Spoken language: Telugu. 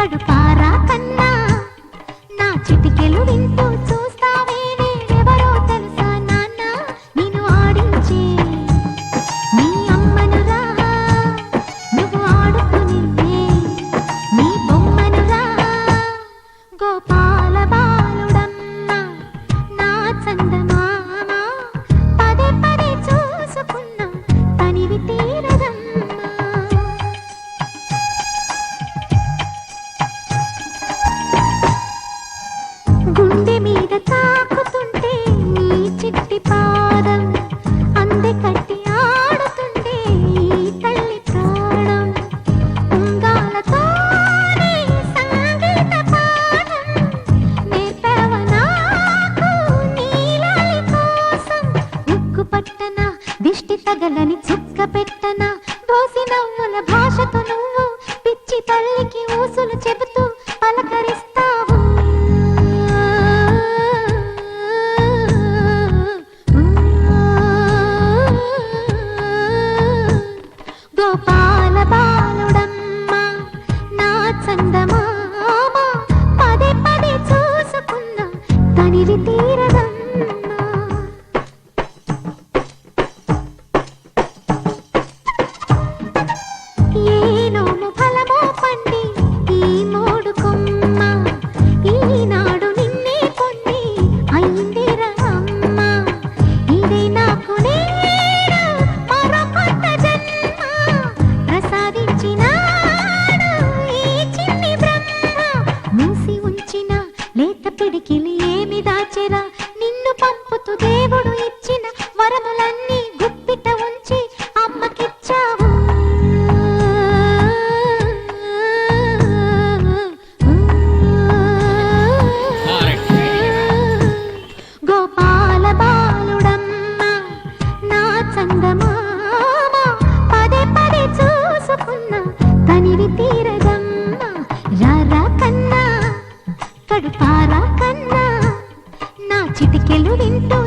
కడుపారా కన్నా నా చిటికెలు వింటూ చూస్తావే నేనెవరో తెలుసా నాన్న నిన్ను ఆడించే నీ అమ్మనురా నువ్వు ఆడుకునే నీ బొమ్మనురా గోపాల బాలుడమ్మ నా చందమామ పదే పదే చూసుకున్నా తనివి తీరదమ్మా గుండె మీద తాకుతుంటే నీ చిట్టి పాదం అందె కట్టి ఆడుతుంటే ఈ తల్లి ప్రాణం ఉంగాలతోనే సంగీత పాఠం నేర్పావ నాకు నీలాలి కోసం ఉక్కు పట్టన దిష్టి తగలని చుక్క పెట్టన దోసి నవ్వుల భాషతో నువ్వు పిచ్చి తల్లికి ఊసులు చెబుతూ పలకరిస్తావు గోపాల బాలుడమ్మ నా చందమామ పదే పదే చూసుకున్నా తనివి తీరదమ్మా ఏ నోము ఫలమో పండి ఈ మోడు కొమ్మ ఈనాడు నిన్నే కొన్ని అయిందిరా అమ్మ ఇదే నాకు నేడు మరో కొత్త జన్మ ప్రసాదించినాడు ఈ చిన్ని బ్రహ్మ మూసి ఉంచిన లేత పిడికిలి ఏమి దాచెరా నిన్ను పంపుతూ దేవుడు ఇచ్చిన వరములన్నీ గుప్పిట ఉంచి అమ్మకిచ్చావు గోపాల బాలుడమ్మ నా చందమామ పదే పదే చూసుకున్నా తనివి తీరదమ్మ రారా కన్నా కడుపారా కన్నా నా చిటికెలు వింటూ